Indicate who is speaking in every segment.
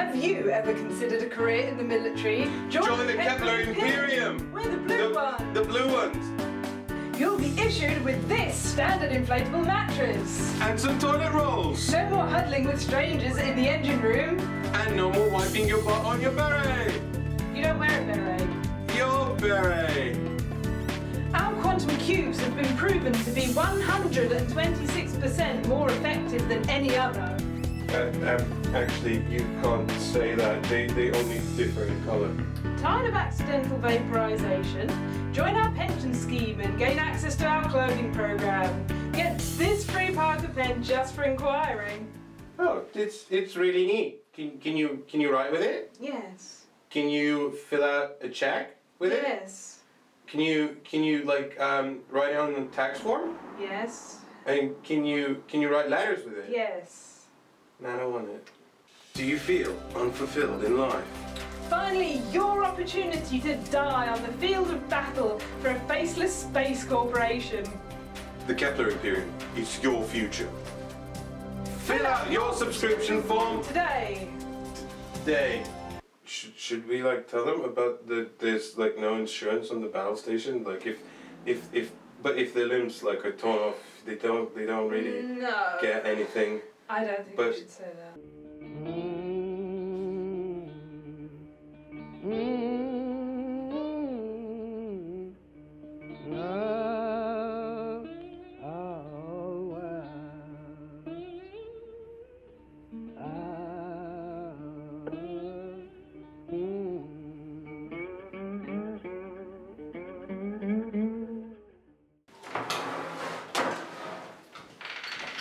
Speaker 1: Have you ever considered a career in the military?
Speaker 2: Join the Kepler Imperium!
Speaker 1: We're the blue ones!
Speaker 2: The blue ones!
Speaker 1: You'll be issued with this standard inflatable mattress.
Speaker 2: And some toilet rolls!
Speaker 1: No more huddling with strangers in the engine room.
Speaker 2: And no more wiping your butt on your beret!
Speaker 1: You don't wear a beret.
Speaker 2: Your beret!
Speaker 1: Our quantum cubes have been proven to be 126% more effective than any other.
Speaker 2: Actually, you can't say that. They only differ in colour.
Speaker 1: Tired of accidental vaporization? Join our pension scheme and gain access to our clothing program. Get this free Parker pen just for inquiring.
Speaker 2: Oh, it's really neat. Can you write with it?
Speaker 1: Yes.
Speaker 2: Can you fill out a check with it?
Speaker 1: Yes.
Speaker 2: Can you like write down a tax form?
Speaker 1: Yes.
Speaker 2: And can you write letters with it?
Speaker 1: Yes.
Speaker 2: No, I don't want it. Do you feel unfulfilled in life?
Speaker 1: Finally, your opportunity to die on the field of battle for a faceless space corporation.
Speaker 2: The Kepler Imperium is your future. Fill out your subscription form
Speaker 1: today.
Speaker 2: Today. Should we like tell them about there's like no insurance on the battle station? Like if their limbs like are torn off, they don't really get anything.
Speaker 1: I don't think we should say that.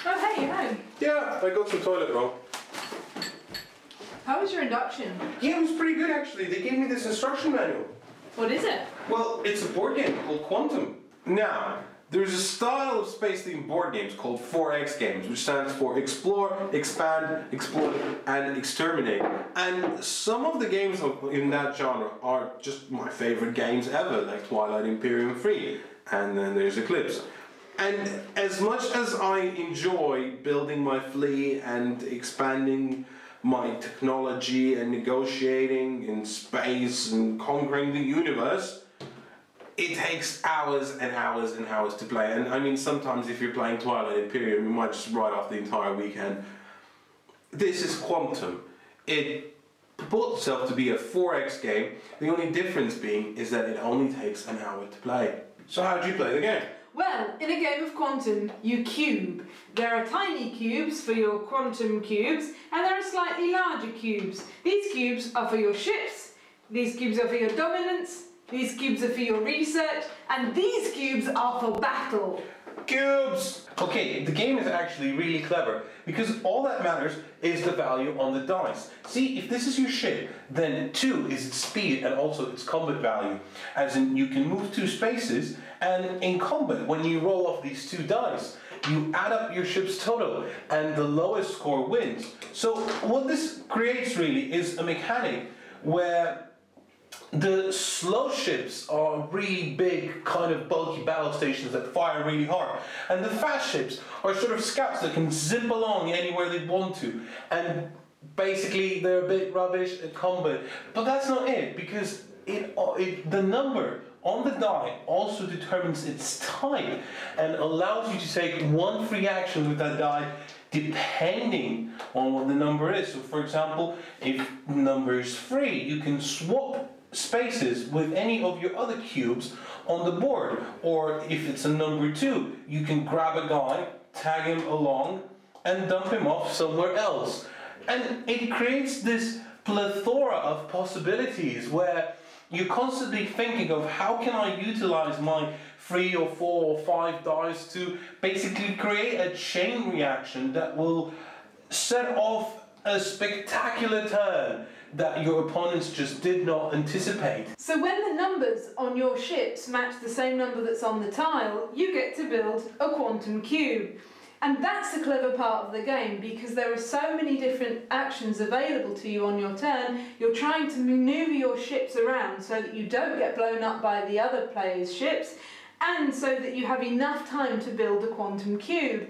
Speaker 1: Oh, hey, you're home.
Speaker 2: Yeah, I got some toilet roll.
Speaker 1: How was your induction?
Speaker 2: Yeah, it was pretty good actually. They gave me this instruction manual.
Speaker 1: What is it?
Speaker 2: Well, it's a board game called Quantum. Now, there's a style of space-themed board games called 4X games, which stands for Explore, Expand, Exploit, and Exterminate. And some of the games in that genre are just my favorite games ever, like Twilight Imperium 3, and then there's Eclipse. And as much as I enjoy building my fleet and expanding my technology and negotiating in space and conquering the universe, it takes hours and hours and hours to play. And I mean, sometimes if you're playing Twilight Imperium, you might just write off the entire weekend. This is Quantum. It purports itself to be a 4X game. The only difference being is that it only takes an hour to play. So how do you play the game?
Speaker 1: Well, in a game of Quantum, you cube. There are tiny cubes for your quantum cubes, and there are slightly larger cubes. These cubes are for your ships, these cubes are for your dominance, these cubes are for your research, and these cubes are for battle.
Speaker 2: Cubes! Okay, the game is actually really clever because all that matters is the value on the dice. See, if this is your ship, then 2 is its speed and also its combat value. As in, you can move 2 spaces, and in combat, when you roll off these 2 dice, you add up your ship's total, and the lowest score wins. So what this creates really is a mechanic where the slow ships are really big, kind of bulky battle stations that fire really hard. And the fast ships are sort of scouts that can zip along anywhere they want to. And basically they're a bit rubbish at combat. But that's not it, because the number on the die also determines its type and allows you to take 1 free action with that die depending on what the number is. So for example, if the number is 3, you can swap spaces with any of your other cubes on the board. Or if it's a number 2, you can grab a guy, tag him along, and dump him off somewhere else. And it creates this plethora of possibilities where you're constantly thinking of how can I utilize my 3 or 4 or 5 dice to basically create a chain reaction that will set off a spectacular turn that your opponents just did not anticipate.
Speaker 1: So when the numbers on your ships match the same number that's on the tile, you get to build a quantum cube. And that's the clever part of the game, because there are so many different actions available to you on your turn. You're trying to maneuver your ships around so that you don't get blown up by the other players' ships, and so that you have enough time to build a quantum cube.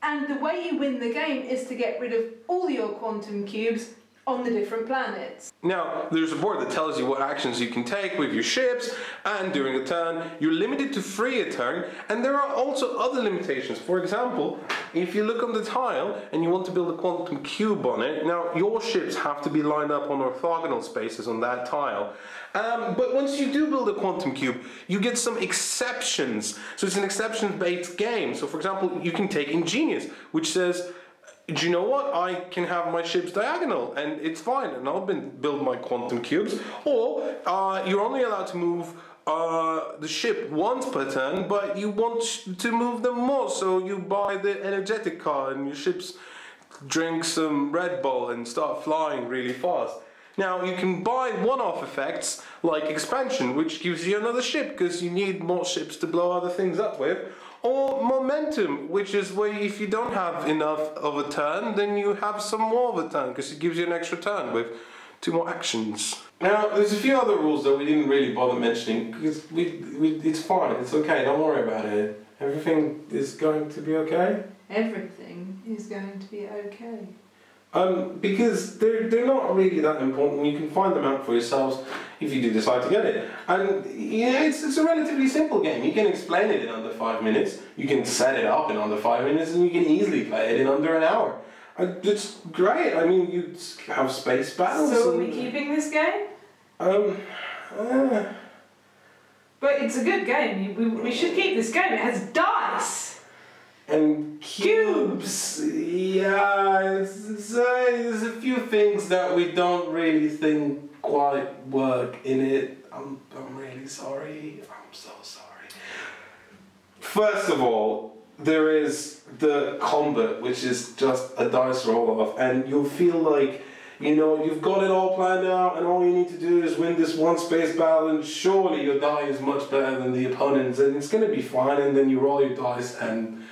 Speaker 1: And the way you win the game is to get rid of all your quantum cubes on the different planets.
Speaker 2: Now, there's a board that tells you what actions you can take with your ships, and during a turn, you're limited to 3 a turn, and there are also other limitations. For example, if you look on the tile and you want to build a quantum cube on it, now your ships have to be lined up on orthogonal spaces on that tile. But once you do build a quantum cube, you get some exceptions. So it's an exception-based game. So for example, you can take Ingenious, which says, do you know what? I can have my ships diagonal and it's fine, and I'll build my quantum cubes. Or you're only allowed to move the ship once per turn, but you want to move them more, so you buy the energetic car and your ships drink some Red Bull and start flying really fast. Now you can buy one-off effects like expansion, which gives you another ship because you need more ships to blow other things up with. Or momentum, which is where if you don't have enough of a turn, then you have some more of a turn because it gives you an extra turn with 2 more actions. Now, there's a few other rules that we didn't really bother mentioning because it's fine, it's okay, don't worry about it. Everything is going to be okay?
Speaker 1: Everything is going to be okay.
Speaker 2: Because they're not really that important. You can find them out for yourselves if you do decide to get it. And yeah, it's a relatively simple game. You can explain it in under 5 minutes. You can set it up in under 5 minutes, and you can easily play it in under an hour. It's great. I mean, you have space battles.
Speaker 1: So are we keeping this game? But it's a good game. We should keep this game. It has dice.
Speaker 2: And cubes. Yeah, there's a few things that we don't really think quite work in it. I'm really sorry. I'm so sorry. First of all, there is the combat, which is just a dice roll off, and you'll feel like, you know, you've got it all planned out and all you need to do is win this one space battle and surely your die is much better than the opponent's and it's going to be fine, and then you roll your dice and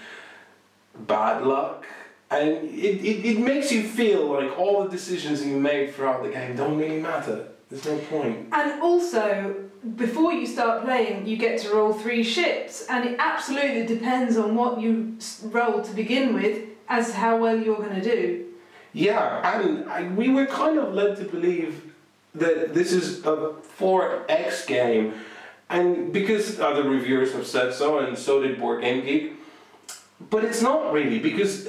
Speaker 2: bad luck. And it makes you feel like all the decisions you made throughout the game don't really matter. There's no point.
Speaker 1: And also, before you start playing, you get to roll 3 ships, and it absolutely depends on what you roll to begin with as to how well you're going to do.
Speaker 2: Yeah, and we were kind of led to believe that this is a 4X game, and because other reviewers have said so, and so did Board Game Geek, but it's not really, because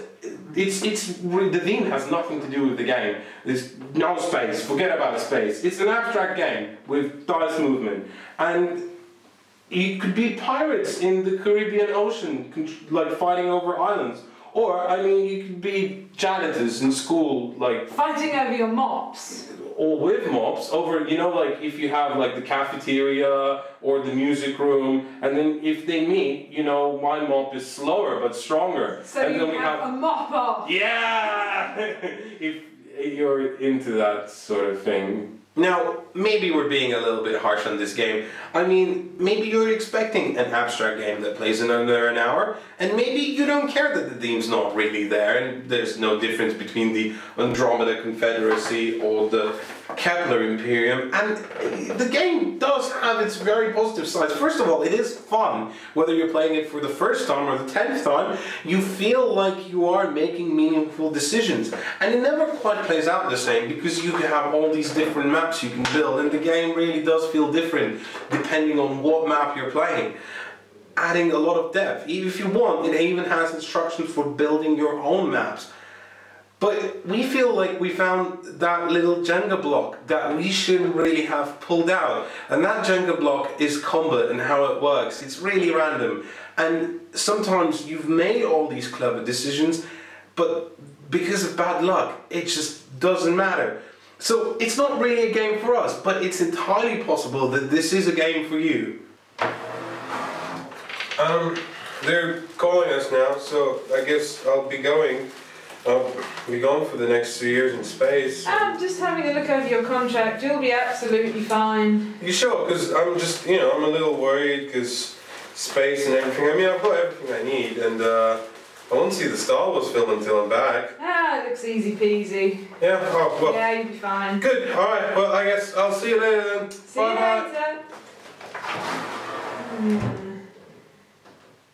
Speaker 2: the theme has nothing to do with the game. There's no space, forget about space. It's an abstract game with dice movement, and you could be pirates in the Caribbean Ocean, like fighting over islands. Or, I mean, you could be janitors in school, like...
Speaker 1: Fighting over your mops.
Speaker 2: Or with mops, over, you know, like if you have like the cafeteria or the music room, and then if they meet, you know, my mop is slower but stronger.
Speaker 1: So
Speaker 2: and
Speaker 1: you
Speaker 2: then we
Speaker 1: have a mop off.
Speaker 2: Yeah! If you're into that sort of thing. Now, maybe we're being a little bit harsh on this game. I mean, maybe you're expecting an abstract game that plays in under an hour, and maybe you don't care that the theme's not really there, and there's no difference between the Andromeda Confederacy or the Kepler Imperium, and the game does have its very positive sides. First of all, it is fun. Whether you're playing it for the first time or the 10th time, you feel like you are making meaningful decisions. And it never quite plays out the same, because you can have all these different maps you can build, and the game really does feel different depending on what map you're playing, adding a lot of depth. If you want, it even has instructions for building your own maps. But we feel like we found that little Jenga block that we shouldn't really have pulled out. And that Jenga block is combat and how it works. It's really random. And sometimes you've made all these clever decisions, but because of bad luck, it just doesn't matter. So it's not really a game for us, but it's entirely possible that this is a game for you. They're calling us now, so I guess I'll be going. I'll be gone for the next 3 years in space.
Speaker 1: I'm just having a look over your contract. You'll be absolutely fine.
Speaker 2: You sure? Because I'm just, you know, I'm a little worried because space and everything. I mean, I've got everything I need, and I won't see the Star Wars film until I'm back.
Speaker 1: Ah, it looks easy peasy.
Speaker 2: Yeah? Oh, well.
Speaker 1: Yeah, you'll be fine.
Speaker 2: Good. All right. Well, I guess I'll see you later then.
Speaker 1: See you later.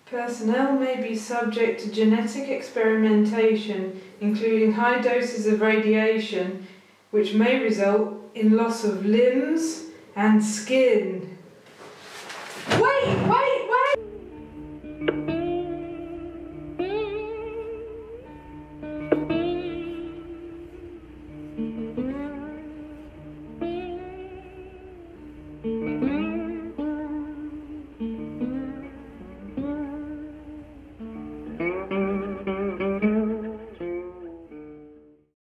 Speaker 1: Personnel may be subject to genetic experimentation, including high doses of radiation, which may result in loss of limbs and skin. Wait!